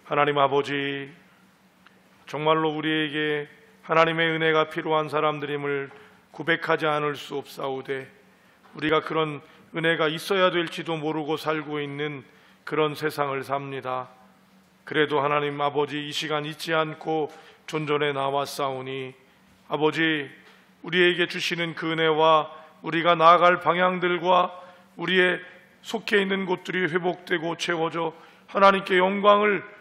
하나님 아버지, 정말로 우리에게 하나님의 은혜가 필요한 사람들임을 고백하지 않을 수 없사오되, 우리가 그런 은혜가 있어야 될지도 모르고 살고 있는 그런 세상을 삽니다. 그래도 하나님 아버지, 이 시간 잊지 않고 존전에 나왔사오니 아버지, 우리에게 주시는 그 은혜와 우리가 나아갈 방향들과 우리의 속해 있는 곳들이 회복되고 채워져 하나님께 영광을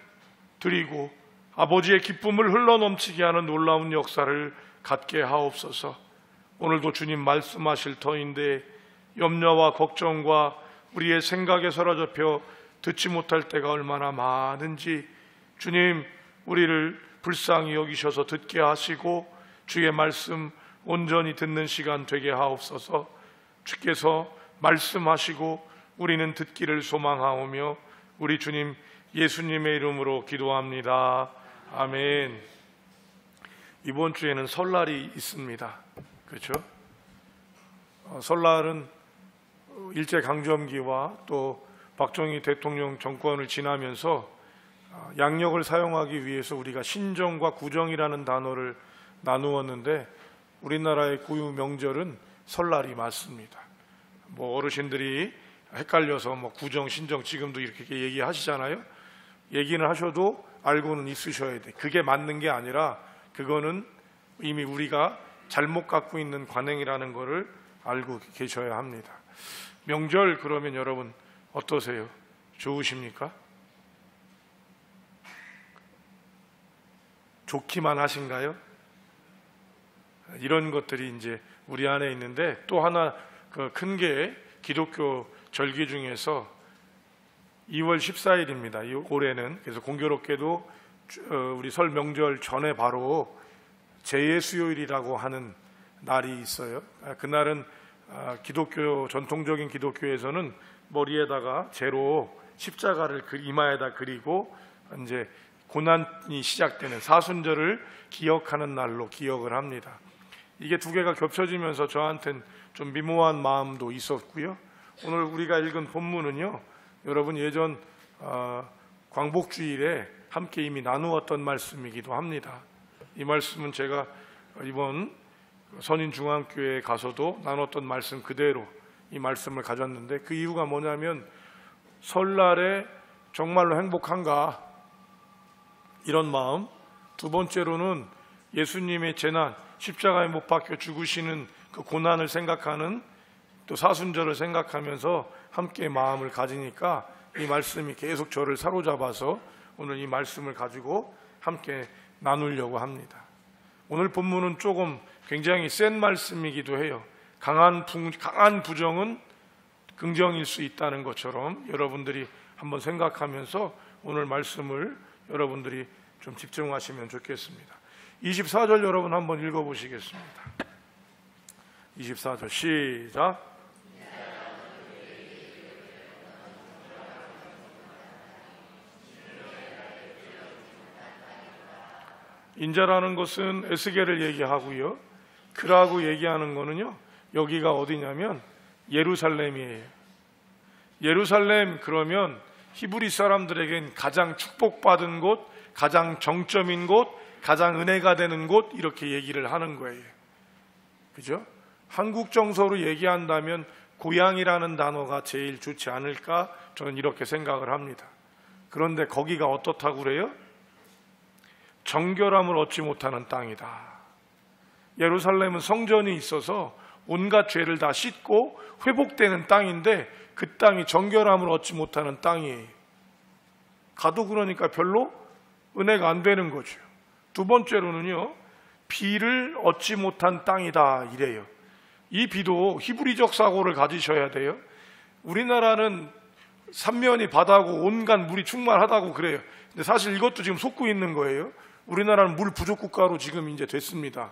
드리고 아버지의 기쁨을 흘러넘치게 하는 놀라운 역사를 갖게 하옵소서. 오늘도 주님 말씀하실 터인데 염려와 걱정과 우리의 생각에 사로잡혀 듣지 못할 때가 얼마나 많은지 주님, 우리를 불쌍히 여기셔서 듣게 하시고 주의 말씀 온전히 듣는 시간 되게 하옵소서. 주께서 말씀하시고 우리는 듣기를 소망하오며 우리 주님 예수님의 이름으로 기도합니다. 아멘. 이번 주에는 설날이 있습니다. 그렇죠? 설날은 일제강점기와 또 박정희 대통령 정권을 지나면서 양력을 사용하기 위해서 우리가 신정과 구정이라는 단어를 나누었는데 우리나라의 고유 명절은 설날이 맞습니다. 어르신들이 헷갈려서 구정, 신정 지금도 이렇게 얘기하시잖아요. 얘기는 하셔도 알고는 있으셔야 돼. 그게 맞는 게 아니라 그거는 이미 우리가 잘못 갖고 있는 관행이라는 것을 알고 계셔야 합니다. 명절 그러면 여러분 어떠세요? 좋으십니까? 좋기만 하신가요? 이런 것들이 이제 우리 안에 있는데, 또 하나 큰 게 기독교 절기 중에서 2월 14일입니다. 올해는. 그래서 공교롭게도 우리 설 명절 전에 바로 제예수요일이라고 하는 날이 있어요. 그날은 기독교, 전통적인 기독교에서는 머리에다가 제로 십자가를 이마에다 그리고 이제 고난이 시작되는 사순절을 기억하는 날로 기억을 합니다. 이게 두 개가 겹쳐지면서 저한테는 좀 미모한 마음도 있었고요. 오늘 우리가 읽은 본문은요, 여러분 예전 광복주일에 함께 이미 나누었던 말씀이기도 합니다. 이 말씀은 제가 이번 선인중앙교회에 가서도 나눴던 말씀 그대로 이 말씀을 가졌는데, 그 이유가 뭐냐면 설날에 정말로 행복한가, 이런 마음. 두 번째로는 예수님의 재난, 십자가에 못 박혀 죽으시는 그 고난을 생각하는, 또 사순절을 생각하면서 함께 마음을 가지니까 이 말씀이 계속 저를 사로잡아서 오늘 이 말씀을 가지고 함께 나누려고 합니다. 오늘 본문은 조금 굉장히 센 말씀이기도 해요. 강한 부정은 긍정일 수 있다는 것처럼 여러분들이 한번 생각하면서 오늘 말씀을 여러분들이 좀 집중하시면 좋겠습니다. 24절 여러분 한번 읽어보시겠습니다. 24절 시작. 인자라는 것은 에스겔을 얘기하고요, 그라고 얘기하는 거는요, 여기가 어디냐면 예루살렘이에요. 예루살렘 그러면 히브리 사람들에겐 가장 축복받은 곳, 가장 정점인 곳, 가장 은혜가 되는 곳, 이렇게 얘기를 하는 거예요. 그죠? 한국 정서로 얘기한다면 고향이라는 단어가 제일 좋지 않을까, 저는 이렇게 생각을 합니다. 그런데 거기가 어떻다고 그래요? 정결함을 얻지 못하는 땅이다. 예루살렘은 성전이 있어서 온갖 죄를 다 씻고 회복되는 땅인데 그 땅이 정결함을 얻지 못하는 땅이에요. 가도 그러니까 별로 은혜가 안 되는 거죠. 두 번째로는요, 비를 얻지 못한 땅이다 이래요. 이 비도 히브리적 사고를 가지셔야 돼요. 우리나라는 삼면이 바다고 온갖 물이 충만하다고 그래요. 근데 사실 이것도 지금 속고 있는 거예요. 우리나라는 물 부족 국가로 지금 이제 됐습니다.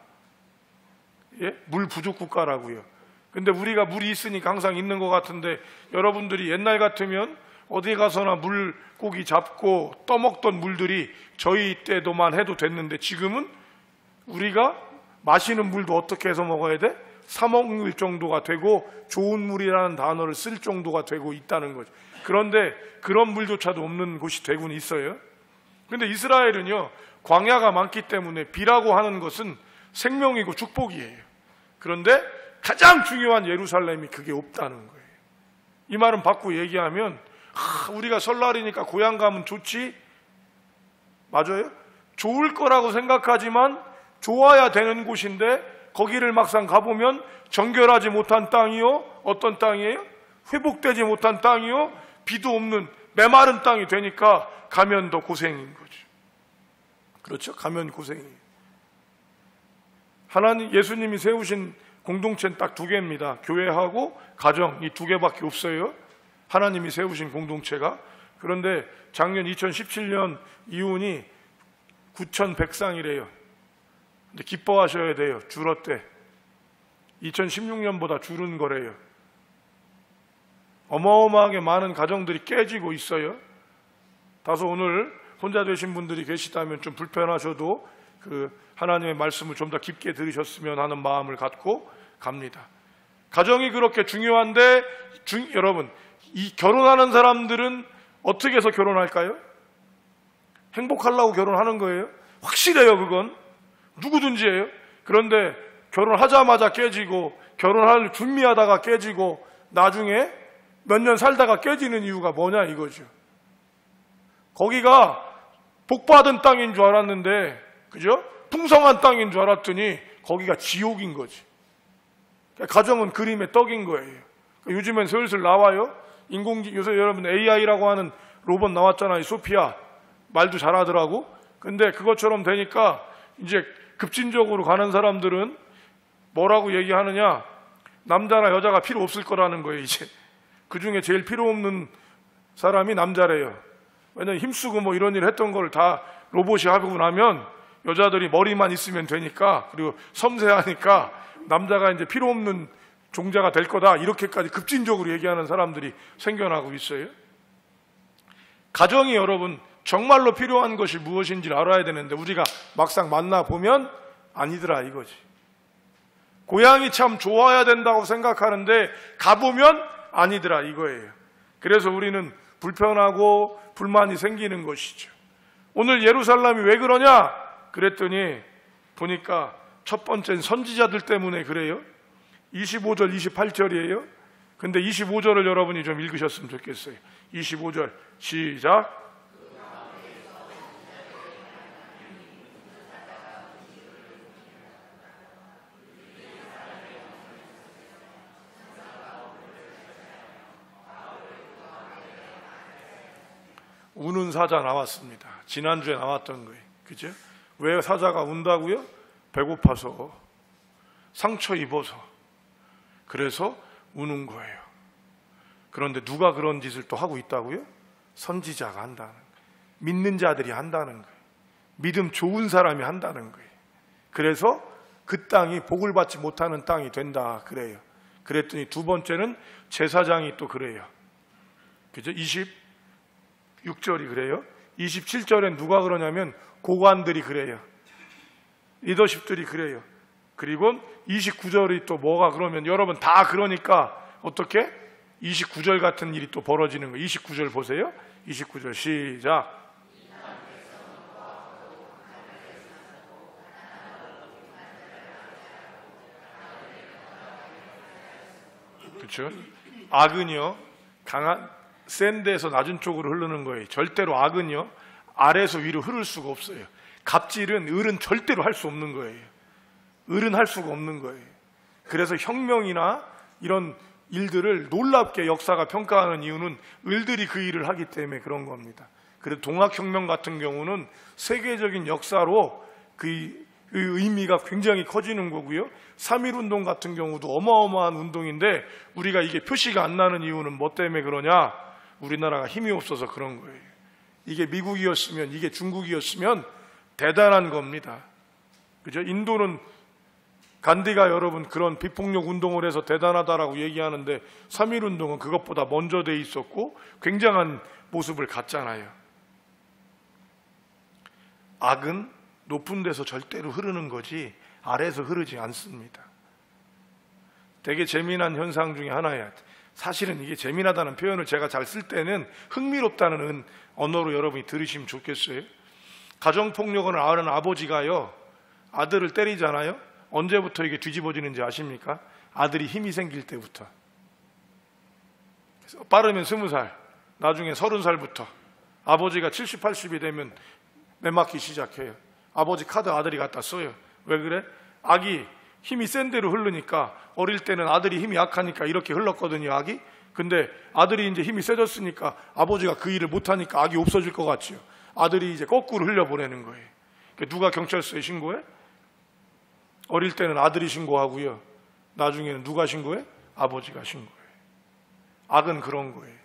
예? 물 부족 국가라고요. 근데 우리가 물이 있으니까 항상 있는 것 같은데, 여러분들이 옛날 같으면 어디 가서나 물고기 잡고 떠먹던 물들이 저희 때도만 해도 됐는데, 지금은 우리가 마시는 물도 어떻게 해서 먹어야 돼? 사 먹을 정도가 되고 좋은 물이라는 단어를 쓸 정도가 되고 있다는 거죠. 그런데 그런 물조차도 없는 곳이 되고는 있어요. 근데 이스라엘은요, 광야가 많기 때문에 비라고 하는 것은 생명이고 축복이에요. 그런데 가장 중요한 예루살렘이 그게 없다는 거예요. 이 말은 바꾸고 얘기하면, 우리가 설날이니까 고향 가면 좋지? 맞아요? 좋을 거라고 생각하지만 좋아야 되는 곳인데 거기를 막상 가보면 정결하지 못한 땅이요, 어떤 땅이에요? 회복되지 못한 땅이요, 비도 없는 메마른 땅이 되니까 가면 더 고생인 거죠. 그렇죠? 가면 고생이에요. 하나님, 예수님이 세우신 공동체는 딱 두 개입니다. 교회하고 가정, 이 두 개밖에 없어요. 하나님이 세우신 공동체가. 그런데 작년 2017년 이혼이 9,100쌍이래요. 근데 기뻐하셔야 돼요. 줄었대. 2016년보다 줄은 거래요. 어마어마하게 많은 가정들이 깨지고 있어요. 다소 오늘 혼자 되신 분들이 계시다면 좀 불편하셔도 하나님의 말씀을 좀 더 깊게 들으셨으면 하는 마음을 갖고 갑니다. 가정이 그렇게 중요한데 여러분, 이 결혼하는 사람들은 어떻게 해서 결혼할까요? 행복하려고 결혼하는 거예요. 확실해요. 그건 누구든지예요. 그런데 결혼하자마자 깨지고, 결혼할 준비하다가 깨지고, 나중에 몇 년 살다가 깨지는 이유가 뭐냐 이거죠. 거기가 복받은 땅인 줄 알았는데, 그죠? 풍성한 땅인 줄 알았더니 거기가 지옥인 거지. 가정은 그림의 떡인 거예요. 요즘엔 슬슬 나와요. 요새 여러분 AI라고 하는 로봇 나왔잖아요. 소피아. 말도 잘하더라고. 근데 그것처럼 되니까 이제 급진적으로 가는 사람들은 뭐라고 얘기하느냐, 남자나 여자가 필요 없을 거라는 거예요. 이제 그 중에 제일 필요 없는 사람이 남자래요. 왜냐면 힘쓰고 뭐 이런 일 했던 걸 다 로봇이 하고 나면 여자들이 머리만 있으면 되니까, 그리고 섬세하니까 남자가 이제 필요 없는 종자가 될 거다, 이렇게까지 급진적으로 얘기하는 사람들이 생겨나고 있어요. 가정이 여러분 정말로 필요한 것이 무엇인지를 알아야 되는데 우리가 막상 만나보면 아니더라 이거지. 고향이 참 좋아야 된다고 생각하는데 가보면 아니더라 이거예요. 그래서 우리는 불편하고 불만이 생기는 것이죠. 오늘 예루살렘이 왜 그러냐 그랬더니 보니까 첫 번째는 선지자들 때문에 그래요. 25절 28절이에요 근데 25절을 여러분이 좀 읽으셨으면 좋겠어요. 25절 시작. 우는 사자 나왔습니다. 지난주에 나왔던 거예요. 그죠? 왜 사자가 운다고요? 배고파서, 상처 입어서, 그래서 우는 거예요. 그런데 누가 그런 짓을 또 하고 있다고요? 선지자가 한다는 거예요. 믿는 자들이 한다는 거예요. 믿음 좋은 사람이 한다는 거예요. 그래서 그 땅이 복을 받지 못하는 땅이 된다 그래요. 그랬더니 두 번째는 제사장이 또 그래요. 그죠? 26절이 그래요. 27절엔 누가 그러냐면 고관들이 그래요. 리더십들이 그래요. 그리고 29절이 또 뭐가 그러면 여러분 다 그러니까 어떻게? 29절 같은 일이 또 벌어지는 거예요. 29절 보세요. 29절 시작. 그렇죠? 악은요 센 데에서 낮은 쪽으로 흐르는 거예요. 절대로 악은요 아래에서 위로 흐를 수가 없어요. 갑질은 을은 절대로 할 수 없는 거예요. 을은 할 수가 없는 거예요. 그래서 혁명이나 이런 일들을 놀랍게 역사가 평가하는 이유는 을들이 그 일을 하기 때문에 그런 겁니다. 그래서 동학혁명 같은 경우는 세계적인 역사로 그 의미가 굉장히 커지는 거고요. 3.1운동 같은 경우도 어마어마한 운동인데 우리가 이게 표시가 안 나는 이유는 뭐 때문에 그러냐? 우리나라가 힘이 없어서 그런 거예요. 이게 미국이었으면, 이게 중국이었으면 대단한 겁니다. 그죠? 인도는 간디가 여러분 그런 비폭력 운동을 해서 대단하다라고 얘기하는데 3.1운동은 그것보다 먼저 돼 있었고 굉장한 모습을 갖잖아요. 악은 높은 데서 절대로 흐르는 거지 아래에서 흐르지 않습니다. 되게 재미난 현상 중에 하나예요. 사실은 이게 재미나다는 표현을 제가 잘 쓸 때는 흥미롭다는 언어로 여러분이 들으시면 좋겠어요. 가정폭력을 아는 아버지가요, 아들을 때리잖아요. 언제부터 이게 뒤집어지는지 아십니까? 아들이 힘이 생길 때부터. 빠르면 20살, 나중에 30살부터 아버지가 70, 80이 되면 내맞기 시작해요. 아버지 카드 아들이 갖다 써요. 왜 그래? 악이 힘이 센 대로 흐르니까, 어릴 때는 아들이 힘이 약하니까 이렇게 흘렀거든요, 악이. 근데 아들이 이제 힘이 세졌으니까 아버지가 그 일을 못하니까 악이 없어질 것 같지요. 아들이 이제 거꾸로 흘려보내는 거예요. 누가 경찰서에 신고해? 어릴 때는 아들이 신고하고요, 나중에는 누가 신고해? 아버지가 신고해. 악은 그런 거예요.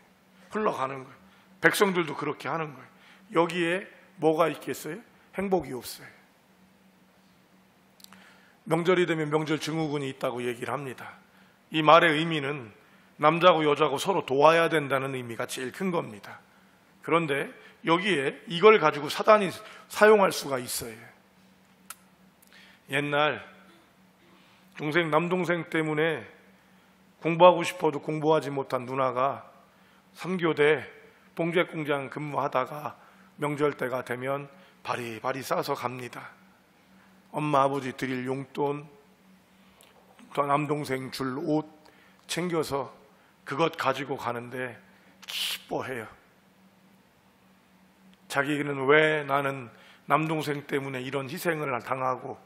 흘러가는 거예요. 백성들도 그렇게 하는 거예요. 여기에 뭐가 있겠어요? 행복이 없어요. 명절이 되면 명절 증후군이 있다고 얘기를 합니다. 이 말의 의미는 남자고 여자고 서로 도와야 된다는 의미가 제일 큰 겁니다. 그런데 여기에 이걸 가지고 사단이 사용할 수가 있어요. 옛날 남동생 때문에 공부하고 싶어도 공부하지 못한 누나가 3교대 봉제공장 근무하다가 명절 때가 되면 바리바리 싸서 갑니다. 엄마 아버지 드릴 용돈, 또 남동생 줄 옷 챙겨서 그것 가지고 가는데 기뻐해요. 자기는 왜 나는 남동생 때문에 이런 희생을 당하고,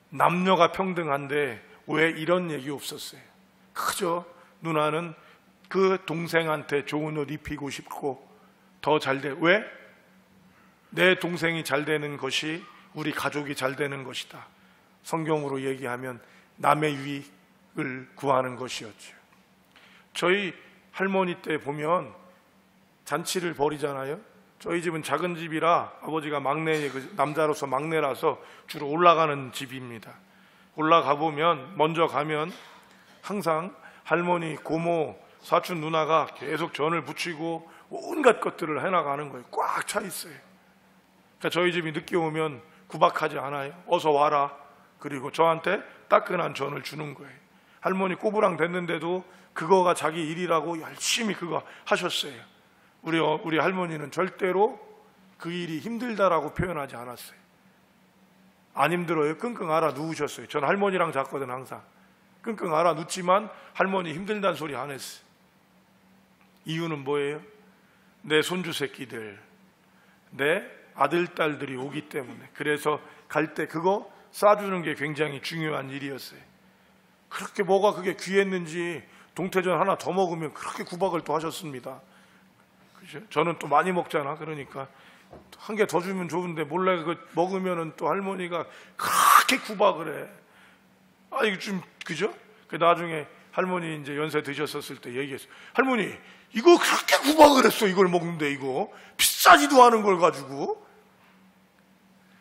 남녀가 평등한데 왜 이런 얘기 없었어요. 그저 누나는 그 동생한테 좋은 옷 입히고 싶고 더 잘 돼. 왜? 내 동생이 잘 되는 것이 우리 가족이 잘 되는 것이다. 성경으로 얘기하면 남의 유익을 구하는 것이었죠. 저희 할머니 때 보면 잔치를 벌이잖아요. 저희 집은 작은 집이라 아버지가 남자로서 막내라서 주로 올라가는 집입니다. 올라가 보면, 먼저 가면 항상 할머니, 고모, 사촌 누나가 계속 전을 부치고 온갖 것들을 해나가는 거예요. 꽉 차 있어요. 그러니까 저희 집이 늦게 오면 구박하지 않아요. 어서 와라. 그리고 저한테 따끈한 전을 주는 거예요. 할머니 꼬부랑 됐는데도 그거가 자기 일이라고 열심히 그거 하셨어요. 우리 할머니는 절대로 그 일이 힘들다라고 표현하지 않았어요. 안 힘들어요. 끙끙 앓아 누우셨어요. 전 할머니랑 잤거든 항상. 끙끙 앓아 눕지만 할머니 힘들다는 소리 안 했어요. 이유는 뭐예요? 내 손주 새끼들, 내 아들, 딸들이 오기 때문에. 그래서 갈 때 그거 싸주는 게 굉장히 중요한 일이었어요. 그렇게 뭐가 그게 귀했는지 동태전 하나 더 먹으면 그렇게 구박을 또 하셨습니다. 그죠? 저는 또 많이 먹잖아. 그러니까 한 개 더 주면 좋은데 몰래 그 먹으면은 또 할머니가 그렇게 구박을 해. 아, 이거 좀, 그죠? 그 나중에 할머니 이제 연세 드셨었을 때 얘기했어요. 할머니, 이거 그렇게 구박을 했어. 이걸 먹는데 이거 비싸지도 않은 걸 가지고.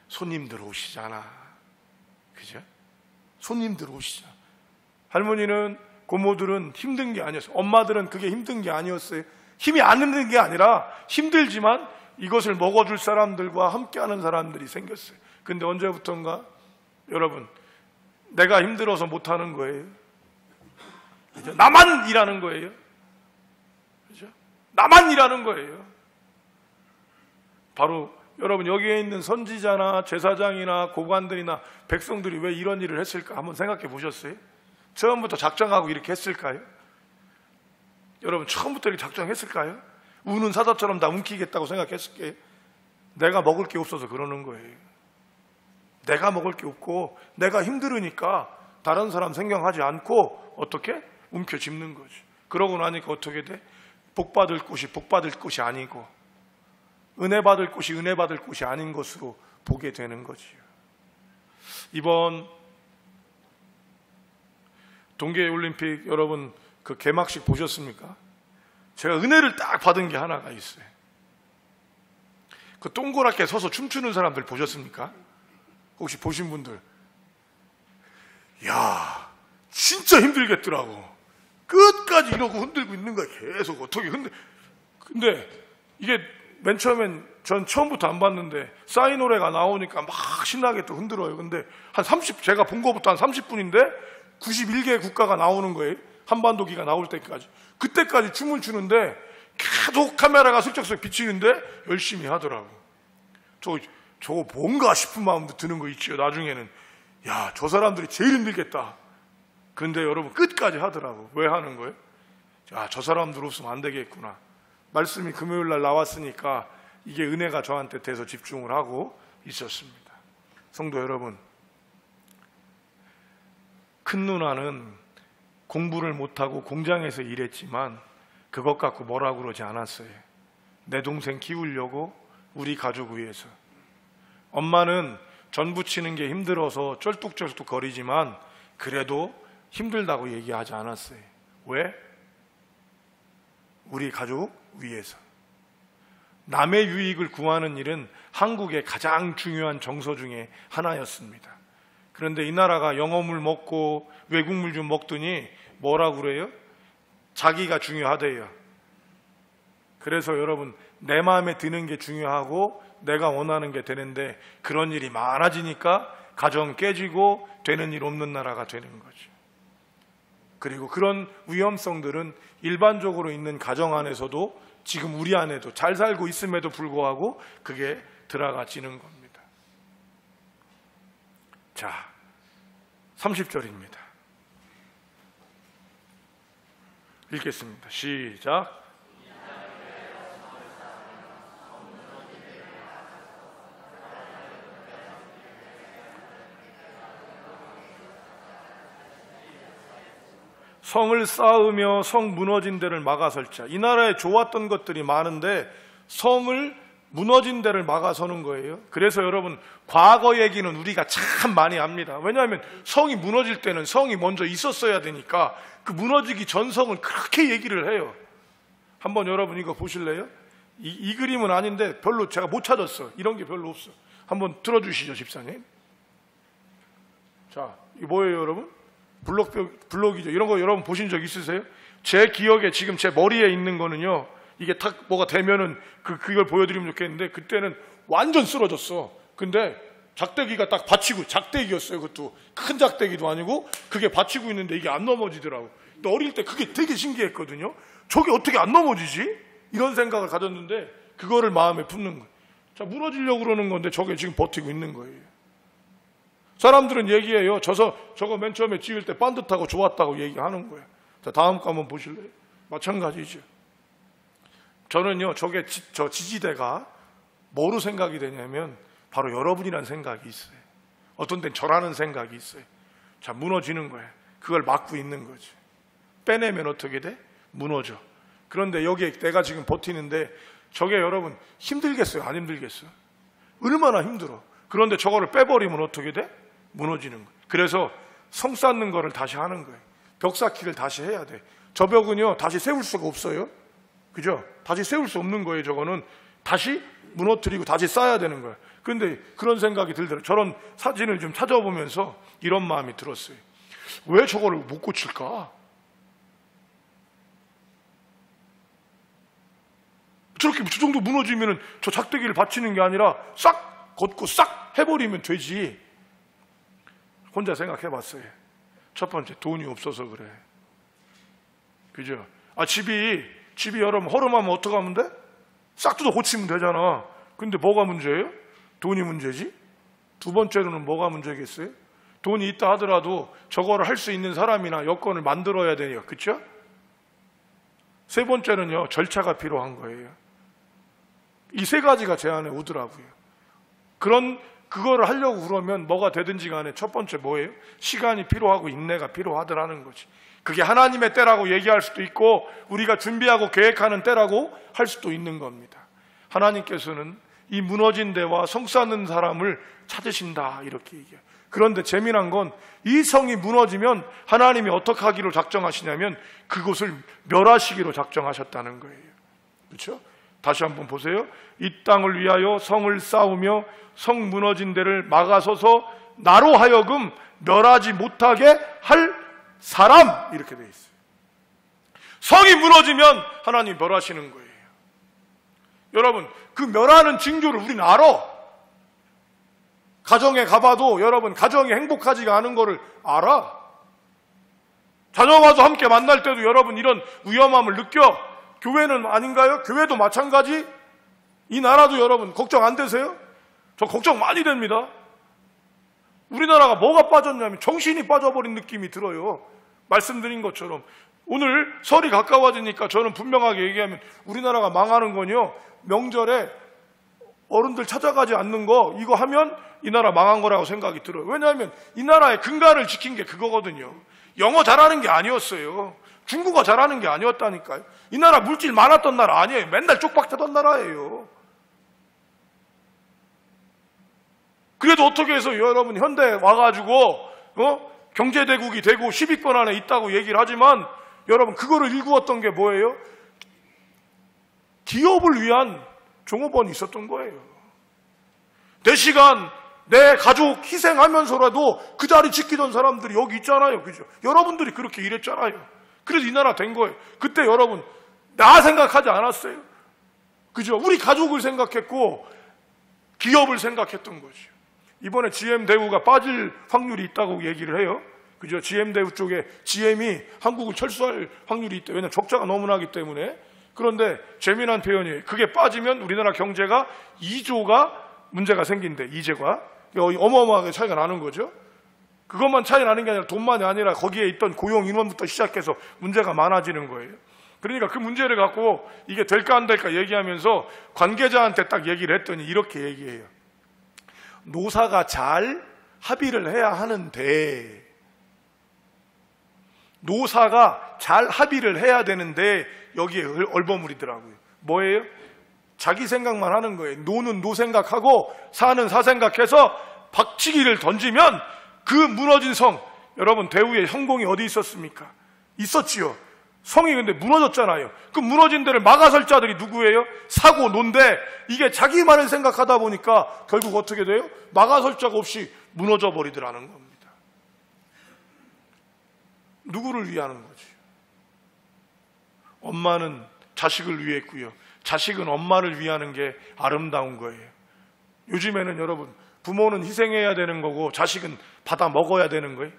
손님들 오시잖아. 그죠? 손님들 오시잖아. 할머니는, 고모들은 힘든 게 아니었어요. 엄마들은 그게 힘든 게 아니었어요. 힘이 안 드는 게 아니라 힘들지만 이것을 먹어줄 사람들과 함께하는 사람들이 생겼어요. 근데 언제부턴가 여러분, 내가 힘들어서 못하는 거예요. 그죠? 나만 일하는 거예요. 그죠? 나만 일하는 거예요. 바로 여러분, 여기에 있는 선지자나 제사장이나 고관들이나 백성들이 왜 이런 일을 했을까 한번 생각해 보셨어요? 처음부터 작정하고 이렇게 했을까요? 여러분, 처음부터 이렇게 작정했을까요? 우는 사자처럼 다 움키겠다고 생각했을게요. 내가 먹을 게 없어서 그러는 거예요. 내가 먹을 게 없고 내가 힘들으니까 다른 사람 생각하지 않고 어떻게? 움켜쥐는 거지. 그러고 나니까 어떻게 돼? 복받을 곳이 복받을 곳이 아니고 은혜 받을 곳이 은혜 받을 곳이 아닌 것으로 보게 되는 거지요. 이번 동계올림픽 여러분 그 개막식 보셨습니까? 제가 은혜를 딱 받은 게 하나가 있어요. 그 동그랗게 서서 춤추는 사람들 보셨습니까? 혹시 보신 분들? 야, 진짜 힘들겠더라고. 끝까지 이러고 흔들고 있는 거야. 계속 어떻게 근데 이게 맨 처음엔 전 처음부터 안 봤는데 싸이 노래가 나오니까 막 신나게 또 흔들어요. 근데 제가 본 거부터 한 30분인데 91개 국가가 나오는 거예요. 한반도기가 나올 때까지. 그때까지 춤을 추는데 계속 카메라가 슬쩍슬쩍 비치는데 열심히 하더라고. 저 저거 뭔가 싶은 마음도 드는 거 있지요. 나중에는 야, 저 사람들이 제일 힘들겠다. 근데 여러분 끝까지 하더라고. 왜 하는 거예요? 야, 저 사람들 없으면 안 되겠구나. 말씀이 금요일 날 나왔으니까 이게 은혜가 저한테 돼서 집중을 하고 있었습니다. 성도 여러분, 큰 누나는 공부를 못하고 공장에서 일했지만 그것 갖고 뭐라고 그러지 않았어요. 내 동생 키우려고, 우리 가족 위해서. 엄마는 전 부치는 게 힘들어서 쩔뚝쩔뚝 거리지만 그래도 힘들다고 얘기하지 않았어요. 왜? 우리 가족 위해서. 남의 유익을 구하는 일은 한국의 가장 중요한 정서 중에 하나였습니다. 그런데 이 나라가 영어물 먹고 외국물 좀 먹더니 뭐라고 그래요? 자기가 중요하대요. 그래서 여러분, 내 마음에 드는 게 중요하고 내가 원하는 게 되는데 그런 일이 많아지니까 가정 깨지고 되는 일 없는 나라가 되는 거죠. 그리고 그런 위험성들은 일반적으로 있는 가정 안에서도 지금 우리 안에도 잘 살고 있음에도 불구하고 그게 들어가지는 겁니다. 자, 30절입니다. 읽겠습니다. 시작. 성을 쌓으며 성 무너진 데를 막아설 자. 이 나라에 좋았던 것들이 많은데 성을 무너진 데를 막아서는 거예요. 그래서 여러분, 과거 얘기는 우리가 참 많이 합니다. 왜냐하면 성이 무너질 때는 성이 먼저 있었어야 되니까 그 무너지기 전 성을 그렇게 얘기를 해요. 한번 여러분 이거 보실래요? 이 그림은 아닌데 별로 제가 못 찾았어. 이런 게 별로 없어. 한번 들어주시죠, 집사님. 자, 이거 뭐예요, 여러분? 블록이죠. 이런 거 여러분 보신 적 있으세요? 제 기억에 지금 제 머리에 있는 거는요, 이게 탁 뭐가 되면은 그걸 보여드리면 좋겠는데 그때는 완전 쓰러졌어. 근데 작대기가 딱 받치고, 작대기였어요. 그것도 큰 작대기도 아니고 그게 받치고 있는데 이게 안 넘어지더라고. 근데 어릴 때 그게 되게 신기했거든요. 저게 어떻게 안 넘어지지? 이런 생각을 가졌는데 그거를 마음에 품는 거예요. 자, 무너지려고 그러는 건데 저게 지금 버티고 있는 거예요. 사람들은 얘기해요. 저거 맨 처음에 지을 때 반듯하고 좋았다고 얘기하는 거예요. 자, 다음 거 한번 보실래요? 마찬가지죠. 저는요, 저 지지대가 뭐로 생각이 되냐면 바로 여러분이라는 생각이 있어요. 어떤 때는 저라는 생각이 있어요. 자, 무너지는 거예요. 그걸 막고 있는 거지. 빼내면 어떻게 돼? 무너져. 그런데 여기에 내가 지금 버티는데 저게 여러분 힘들겠어요? 안 힘들겠어요? 얼마나 힘들어. 그런데 저거를 빼버리면 어떻게 돼? 무너지는 거예요. 그래서 성 쌓는 거를 다시 하는 거예요. 벽 쌓기를 다시 해야 돼. 저 벽은요, 다시 세울 수가 없어요. 그죠? 다시 세울 수 없는 거예요. 저거는 다시 무너뜨리고 다시 쌓아야 되는 거예요. 그런데 그런 생각이 들더라고요. 저런 사진을 좀 찾아보면서 이런 마음이 들었어요. 왜 저거를 못 고칠까? 저렇게 저 정도 무너지면 저 작대기를 받치는 게 아니라 싹 걷고 싹 해버리면 되지. 혼자 생각해 봤어요. 첫 번째, 돈이 없어서 그래. 그죠? 집이 여러분 허름하면 어떡하면 돼? 싹 뜯어 고치면 되잖아. 근데 뭐가 문제예요? 돈이 문제지. 두 번째로는 뭐가 문제겠어요? 돈이 있다 하더라도 저거를 할 수 있는 사람이나 여건을 만들어야 돼요. 그렇죠? 세 번째는요, 절차가 필요한 거예요. 이 세 가지가 제 안에 오더라고요. 그거를 하려고 그러면 뭐가 되든지 간에 첫 번째 뭐예요? 시간이 필요하고 인내가 필요하더라는 거지. 그게 하나님의 때라고 얘기할 수도 있고 우리가 준비하고 계획하는 때라고 할 수도 있는 겁니다. 하나님께서는 이 무너진 데와 성 쌓는 사람을 찾으신다, 이렇게 얘기해요. 그런데 재미난 건 이 성이 무너지면 하나님이 어떻게 하기로 작정하시냐면 그곳을 멸하시기로 작정하셨다는 거예요. 그렇죠? 다시 한번 보세요. 이 땅을 위하여 성을 쌓으며 성 무너진 데를 막아서서 나로 하여금 멸하지 못하게 할 사람, 이렇게 돼 있어요. 성이 무너지면 하나님 멸하시는 거예요. 여러분, 그 멸하는 징조를 우리는 알아. 가정에 가봐도 여러분 가정이 행복하지가 않은 거를 알아. 자녀와도 함께 만날 때도 여러분 이런 위험함을 느껴. 교회는 아닌가요? 교회도 마찬가지. 이 나라도 여러분 걱정 안 되세요? 저 걱정 많이 됩니다. 우리나라가 뭐가 빠졌냐면 정신이 빠져버린 느낌이 들어요. 말씀드린 것처럼 오늘 설이 가까워지니까 저는 분명하게 얘기하면 우리나라가 망하는 건요, 명절에 어른들 찾아가지 않는 거 이거 하면 이 나라 망한 거라고 생각이 들어요. 왜냐하면 이 나라의 근간을 지킨 게 그거거든요. 영어 잘하는 게 아니었어요. 중국어 잘하는 게 아니었다니까요. 이 나라 물질 많았던 나라 아니에요. 맨날 쪽박하던 나라예요. 그래도 어떻게 해서 여러분 현대에 와가지고 경제대국이 되고 10위권 안에 있다고 얘기를 하지만 여러분 그거를 일구었던 게 뭐예요? 기업을 위한 종업원이 있었던 거예요. 내 시간, 내 가족 희생하면서라도 그 자리 지키던 사람들이 여기 있잖아요. 그죠? 여러분들이 그렇게 일했잖아요. 그래서 이 나라 된 거예요. 그때 여러분 나 생각하지 않았어요. 그죠? 우리 가족을 생각했고 기업을 생각했던 거죠. 이번에 GM대우가 빠질 확률이 있다고 얘기를 해요. 그죠? GM대우 쪽에 GM이 한국을 철수할 확률이 있대. 왜냐하면 적자가 너무 나기 때문에. 그런데 재미난 표현이에요. 그게 빠지면 우리나라 경제가 2조가 문제가 생긴대. 이제가 어마어마하게 차이가 나는 거죠. 그것만 차이 나는 게 아니라 돈만이 아니라 거기에 있던 고용 인원부터 시작해서 문제가 많아지는 거예요. 그러니까 그 문제를 갖고 이게 될까 안 될까 얘기하면서 관계자한테 딱 얘기를 했더니 이렇게 얘기해요. 노사가 잘 합의를 해야 하는데, 노사가 잘 합의를 해야 되는데 여기에 얼버무리더라고요. 뭐예요? 자기 생각만 하는 거예요. 노는 노 생각하고 사는 사 생각해서 박치기를 던지면 그 무너진 성, 여러분 대우의 성공이 어디 있었습니까? 있었지요. 성이 근데 무너졌잖아요. 그 무너진 데를 막아설 자들이 누구예요? 사고 논데 이게 자기만을 생각하다 보니까 결국 어떻게 돼요? 막아설 자가 없이 무너져 버리더라는 겁니다. 누구를 위하는 거지? 엄마는 자식을 위했고요. 자식은 엄마를 위하는 게 아름다운 거예요. 요즘에는 여러분 부모는 희생해야 되는 거고 자식은 받아 먹어야 되는 거예요?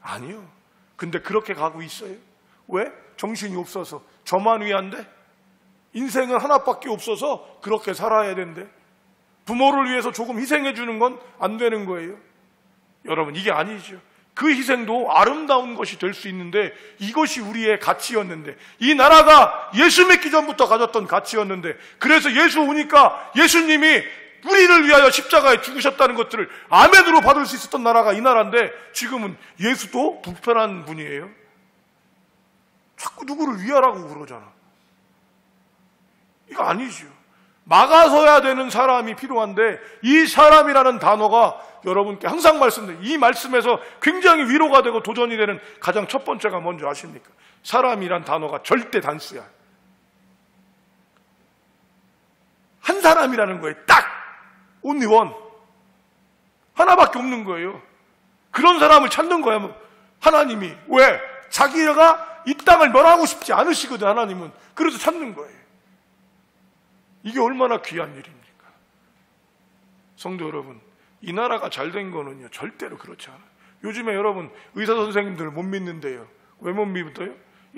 아니요. 근데 그렇게 가고 있어요. 왜? 정신이 없어서. 저만 위한데? 인생은 하나밖에 없어서 그렇게 살아야 된대. 부모를 위해서 조금 희생해 주는 건 안 되는 거예요. 여러분 이게 아니죠. 그 희생도 아름다운 것이 될 수 있는데 이것이 우리의 가치였는데, 이 나라가 예수 믿기 전부터 가졌던 가치였는데, 그래서 예수 오니까 예수님이 우리를 위하여 십자가에 죽으셨다는 것들을 아멘으로 받을 수 있었던 나라가 이 나라인데, 지금은 예수도 불편한 분이에요. 자꾸 누구를 위하라고 그러잖아. 이거 아니죠. 막아서야 되는 사람이 필요한데, 이 사람이라는 단어가 여러분께 항상 말씀드려요. 이 말씀에서 굉장히 위로가 되고 도전이 되는 가장 첫 번째가 뭔지 아십니까? 사람이란 단어가 절대 단수야. 한 사람이라는 거예요. 딱! only one. 하나밖에 없는 거예요. 그런 사람을 찾는 거야, 하나님이. 왜? 자기가 이 땅을 멸하고 싶지 않으시거든, 하나님은. 그래서 찾는 거예요. 이게 얼마나 귀한 일입니까? 성도 여러분, 이 나라가 잘 된 거는요, 절대로 그렇지 않아요. 요즘에 여러분, 의사 선생님들 못 믿는데요. 왜 못 믿어요?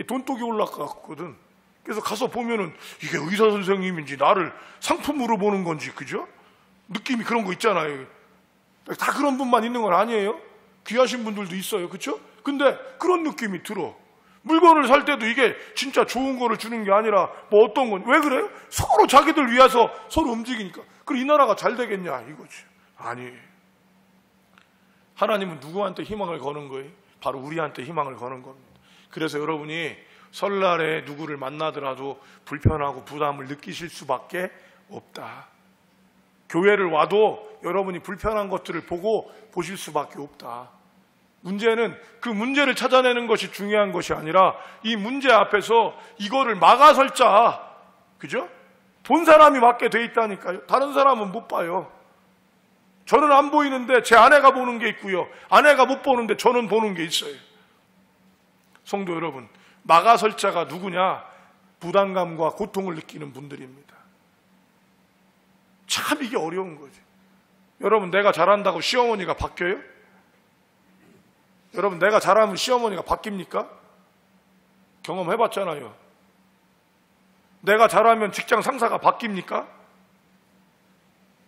돈독이 올라갔거든. 그래서 가서 보면은 이게 의사 선생님인지 나를 상품으로 보는 건지, 그죠? 느낌이 그런 거 있잖아요. 다 그런 분만 있는 건 아니에요. 귀하신 분들도 있어요. 그렇죠? 근데 그런 느낌이 들어. 물건을 살 때도 이게 진짜 좋은 거를 주는 게 아니라 뭐 어떤 건, 왜 그래요? 서로 자기들 위해서 서로 움직이니까. 그럼 이 나라가 잘 되겠냐 이거지. 아니에요. 하나님은 누구한테 희망을 거는 거예요? 바로 우리한테 희망을 거는 겁니다. 그래서 여러분이 설날에 누구를 만나더라도 불편하고 부담을 느끼실 수밖에 없다. 교회를 와도 여러분이 불편한 것들을 보고 보실 수밖에 없다. 문제는 그 문제를 찾아내는 것이 중요한 것이 아니라 이 문제 앞에서 이거를 막아설 자, 그죠? 본 사람이 맞게 돼 있다니까요. 다른 사람은 못 봐요. 저는 안 보이는데 제 아내가 보는 게 있고요. 아내가 못 보는데 저는 보는 게 있어요. 성도 여러분, 막아설 자가 누구냐? 부담감과 고통을 느끼는 분들입니다. 참 이게 어려운 거죠. 여러분, 내가 잘한다고 시어머니가 바뀌어요? 여러분, 내가 잘하면 시어머니가 바뀝니까? 경험해봤잖아요. 내가 잘하면 직장 상사가 바뀝니까?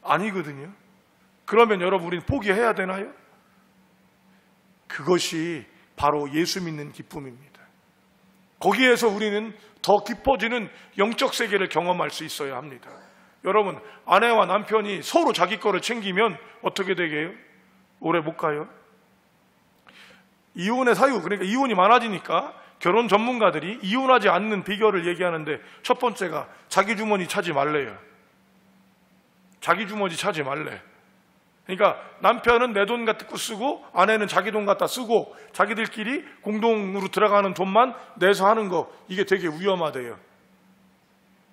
아니거든요. 그러면 여러분 우리는 포기해야 되나요? 그것이 바로 예수 믿는 기쁨입니다. 거기에서 우리는 더 깊어지는 영적 세계를 경험할 수 있어야 합니다. 여러분, 아내와 남편이 서로 자기 거를 챙기면 어떻게 되게요? 오래 못 가요. 이혼의 사유, 그러니까 이혼이 많아지니까 결혼 전문가들이 이혼하지 않는 비결을 얘기하는데 첫 번째가 자기 주머니 차지 말래요. 자기 주머니 차지 말래. 그러니까 남편은 내 돈 갖고 쓰고 아내는 자기 돈 갖다 쓰고 자기들끼리 공동으로 들어가는 돈만 내서 하는 거, 이게 되게 위험하대요.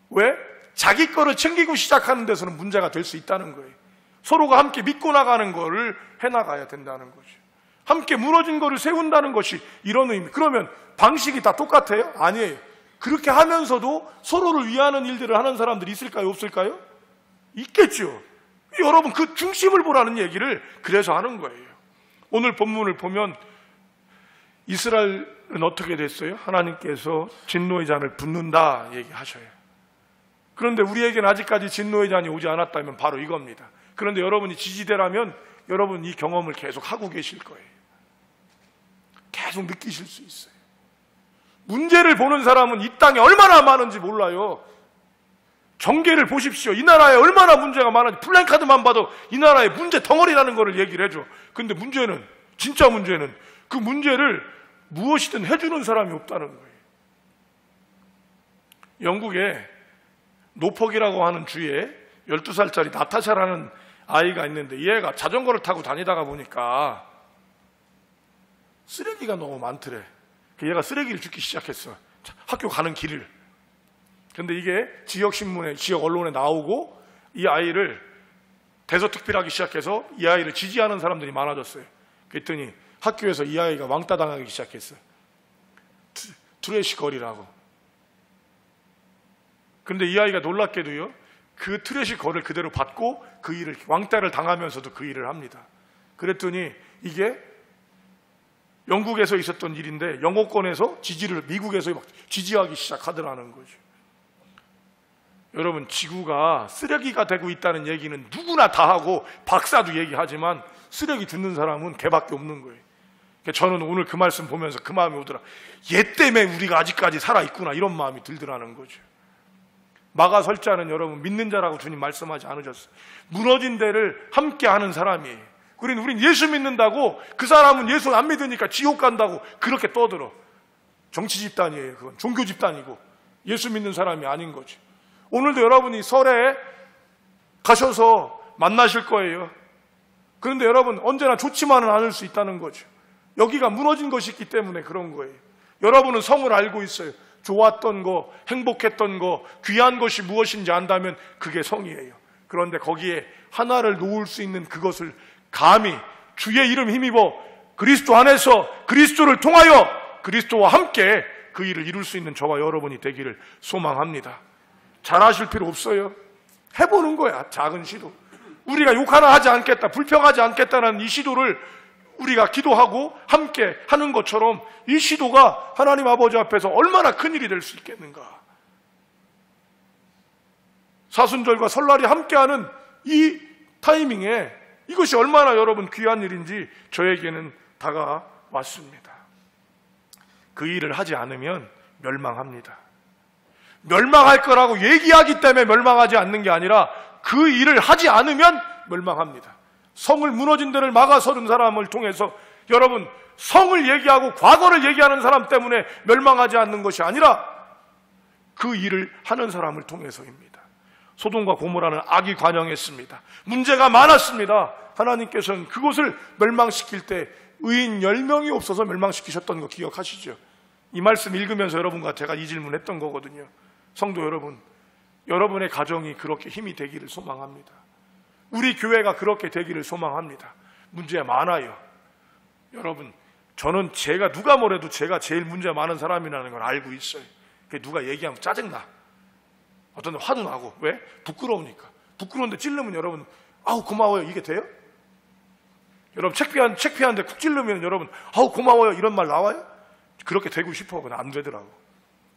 왜? 자기 거를 챙기고 시작하는 데서는 문제가 될 수 있다는 거예요. 서로가 함께 믿고 나가는 거를 해나가야 된다는 거죠. 함께 무너진 거를 세운다는 것이 이런 의미. 그러면 방식이 다 똑같아요? 아니에요. 그렇게 하면서도 서로를 위하는 일들을 하는 사람들이 있을까요? 없을까요? 있겠죠. 여러분, 그 중심을 보라는 얘기를 그래서 하는 거예요. 오늘 본문을 보면 이스라엘은 어떻게 됐어요? 하나님께서 진노의 잔을 붓는다 얘기하셔요. 그런데 우리에게는 아직까지 진노의 잔이 오지 않았다면 바로 이겁니다. 그런데 여러분이 지지대라면 여러분 이 경험을 계속 하고 계실 거예요. 계속 느끼실 수 있어요. 문제를 보는 사람은 이 땅에 얼마나 많은지 몰라요. 정계를 보십시오. 이 나라에 얼마나 문제가 많은지 플랜카드만 봐도 이 나라의 문제 덩어리라는 거를 얘기를 해줘. 근데 문제는, 진짜 문제는 그 문제를 무엇이든 해주는 사람이 없다는 거예요. 영국에 노폭이라고 하는 주에 12살짜리 나타샤라는 아이가 있는데, 얘가 자전거를 타고 다니다가 보니까 쓰레기가 너무 많더래. 얘가 쓰레기를 줍기 시작했어. 학교 가는 길을. 근데 이게 지역신문에, 지역 언론에 나오고 이 아이를 대서특필하기 시작해서 이 아이를 지지하는 사람들이 많아졌어요. 그랬더니 학교에서 이 아이가 왕따 당하기 시작했어요. 트래시 걸이라고. 근데 이 아이가 놀랍게도요, 그 트래시 걸을 그대로 받고 그 일을, 왕따를 당하면서도 그 일을 합니다. 그랬더니 이게 영국에서 있었던 일인데 영어권에서 지지를 미국에서 막 지지하기 시작하더라는 거죠. 여러분, 지구가 쓰레기가 되고 있다는 얘기는 누구나 다 하고 박사도 얘기하지만 쓰레기 줍는 사람은 걔밖에 없는 거예요. 그러니까 저는 오늘 그 말씀 보면서 그 마음이 오더라. 얘 때문에 우리가 아직까지 살아있구나, 이런 마음이 들더라는 거죠. 마가 설자는 여러분 믿는 자라고 주님 말씀하지 않으셨어요. 무너진 데를 함께 하는 사람이에요. 우린 예수 믿는다고, 그 사람은 예수 안 믿으니까 지옥 간다고 그렇게 떠들어. 정치 집단이에요. 그건 종교 집단이고 예수 믿는 사람이 아닌 거죠. 오늘도 여러분이 설에 가셔서 만나실 거예요. 그런데 여러분, 언제나 좋지만은 않을 수 있다는 거죠. 여기가 무너진 것이 있기 때문에 그런 거예요. 여러분은 성을 알고 있어요. 좋았던 거, 행복했던 거, 귀한 것이 무엇인지 안다면 그게 성이에요. 그런데 거기에 하나를 놓을 수 있는 그것을 감히 주의 이름 힘입어 그리스도 안에서 그리스도를 통하여 그리스도와 함께 그 일을 이룰 수 있는 저와 여러분이 되기를 소망합니다. 잘하실 필요 없어요. 해보는 거야. 작은 시도. 우리가 욕 하나 하지 않겠다, 불평하지 않겠다는 이 시도를 우리가 기도하고 함께 하는 것처럼 이 시도가 하나님 아버지 앞에서 얼마나 큰 일이 될 수 있겠는가. 사순절과 설날이 함께하는 이 타이밍에 이것이 얼마나 여러분 귀한 일인지 저에게는 다가왔습니다. 그 일을 하지 않으면 멸망합니다. 멸망할 거라고 얘기하기 때문에 멸망하지 않는 게 아니라 그 일을 하지 않으면 멸망합니다. 성을 무너진 데를 막아서는 사람을 통해서 여러분, 성을 얘기하고 과거를 얘기하는 사람 때문에 멸망하지 않는 것이 아니라 그 일을 하는 사람을 통해서입니다. 소돔과 고모라는 악이 관영했습니다. 문제가 많았습니다. 하나님께서는 그곳을 멸망시킬 때 의인 10명이 없어서 멸망시키셨던 거 기억하시죠? 이 말씀 읽으면서 여러분과 제가 이 질문했던 거거든요. 성도 여러분, 여러분의 가정이 그렇게 힘이 되기를 소망합니다. 우리 교회가 그렇게 되기를 소망합니다. 문제 많아요. 여러분, 저는 제가 누가 뭐래도 제가 제일 문제 많은 사람이라는 걸 알고 있어요. 누가 얘기하면 짜증나. 어떤 데 화도 나고. 왜? 부끄러우니까. 부끄러운데 찔르면 여러분, 아우 고마워요, 이게 돼요? 여러분, 책피한데 쿡 찔르면 여러분, 아우 고마워요, 이런 말 나와요? 그렇게 되고 싶어. 그건 안 되더라고.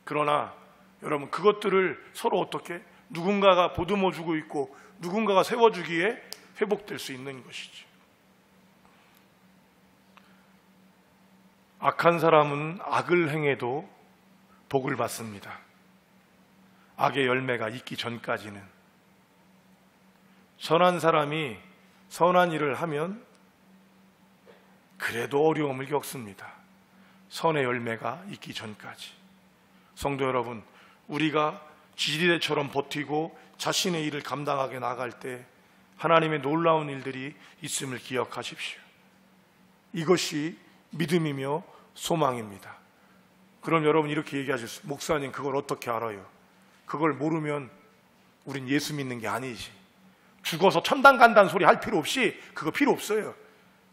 그러나 여러분, 그것들을 서로 어떻게 누군가가 보듬어 주고 있고 누군가가 세워주기에 회복될 수 있는 것이죠. 악한 사람은 악을 행해도 복을 받습니다. 악의 열매가 있기 전까지는. 선한 사람이 선한 일을 하면 그래도 어려움을 겪습니다. 선의 열매가 있기 전까지. 성도 여러분, 우리가 지지대처럼 버티고 자신의 일을 감당하게 나갈 때 하나님의 놀라운 일들이 있음을 기억하십시오. 이것이 믿음이며 소망입니다. 그럼 여러분 이렇게 얘기하셨어요. 목사님, 그걸 어떻게 알아요? 그걸 모르면 우린 예수 믿는 게 아니지. 죽어서 천당 간다는 소리 할 필요 없이, 그거 필요 없어요.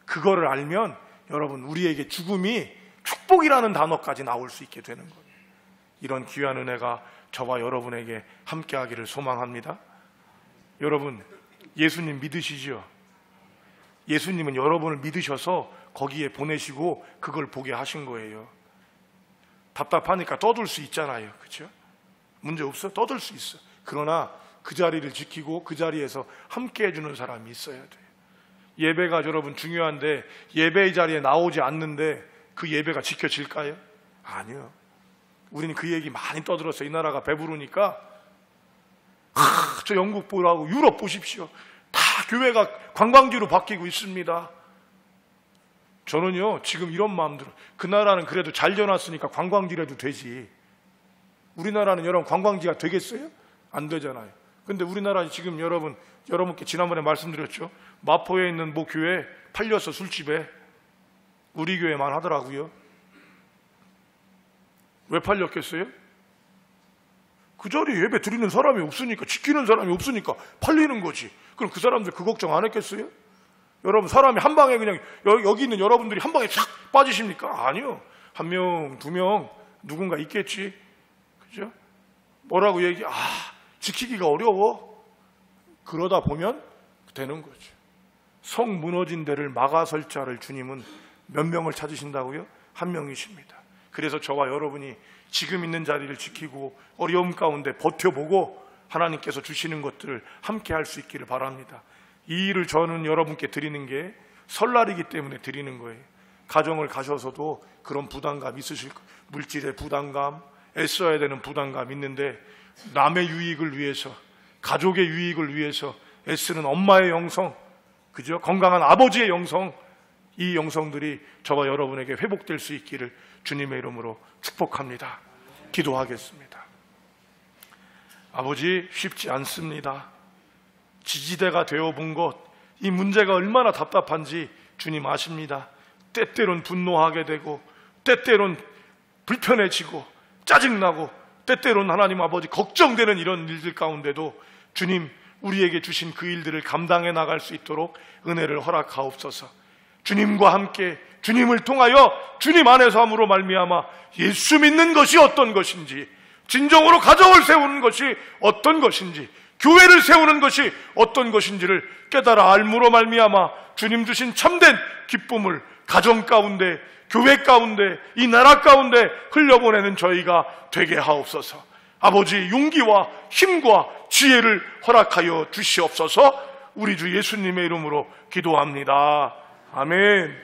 그거를 알면 여러분, 우리에게 죽음이 축복이라는 단어까지 나올 수 있게 되는 거예요. 이런 귀한 은혜가 저와 여러분에게 함께하기를 소망합니다. 여러분, 예수님 믿으시죠? 예수님은 여러분을 믿으셔서 거기에 보내시고 그걸 보게 하신 거예요. 답답하니까 떠들 수 있잖아요. 그렇죠? 문제 없어? 떠들 수 있어. 그러나 그 자리를 지키고 그 자리에서 함께 해주는 사람이 있어야 돼요. 예배가 여러분 중요한데 예배의 자리에 나오지 않는데 그 예배가 지켜질까요? 아니요. 우리는 그 얘기 많이 떠들었어요. 이 나라가 배부르니까 저 영국 보라고 유럽 보십시오. 다 교회가 관광지로 바뀌고 있습니다. 저는요 지금 이런 마음 들어요. 그 나라는 그래도 잘 지어놨으니까 관광지라도 되지. 우리나라는 여러분 관광지가 되겠어요? 안 되잖아요. 근데 우리나라 지금 여러분께 지난번에 말씀드렸죠. 마포에 있는 뭐 교회 팔렸어. 술집에. 우리 교회만 하더라고요. 왜 팔렸겠어요? 그 자리에 예배 드리는 사람이 없으니까, 지키는 사람이 없으니까 팔리는 거지. 그럼 그 사람들 그 걱정 안 했겠어요? 여러분, 사람이 한 방에 그냥 여기 있는 여러분들이 한 방에 싹 빠지십니까? 아니요. 한 명, 두 명 누군가 있겠지. 그죠? 뭐라고 지키기가 어려워. 그러다 보면 되는 거죠. 성 무너진 데를 막아설 자를 주님은 몇 명을 찾으신다고요? 한 명이십니다. 그래서 저와 여러분이 지금 있는 자리를 지키고 어려움 가운데 버텨보고 하나님께서 주시는 것들을 함께 할 수 있기를 바랍니다. 이 일을 저는 여러분께 드리는 게 설날이기 때문에 드리는 거예요. 가정을 가셔서도 그런 부담감 있으실 거예요. 물질의 부담감, 애써야 되는 부담감 있는데 남의 유익을 위해서, 가족의 유익을 위해서 애쓰는 엄마의 영성, 그죠? 건강한 아버지의 영성, 이 영성들이 저와 여러분에게 회복될 수 있기를 주님의 이름으로 축복합니다. 기도하겠습니다. 아버지, 쉽지 않습니다. 지지대가 되어본 것, 이 문제가 얼마나 답답한지 주님 아십니다. 때때론 분노하게 되고, 때때론 불편해지고 짜증나고, 때때론 하나님 아버지 걱정되는 이런 일들 가운데도 주님, 우리에게 주신 그 일들을 감당해 나갈 수 있도록 은혜를 허락하옵소서. 주님과 함께 주님을 통하여 주님 안에서 함으로 말미암아 예수 믿는 것이 어떤 것인지, 진정으로 가정을 세우는 것이 어떤 것인지, 교회를 세우는 것이 어떤 것인지를 깨달아 알므로 말미암아 주님 주신 참된 기쁨을 가정 가운데, 교회 가운데, 이 나라 가운데 흘려보내는 저희가 되게 하옵소서. 아버지, 용기와 힘과 지혜를 허락하여 주시옵소서. 우리 주 예수님의 이름으로 기도합니다. 아멘.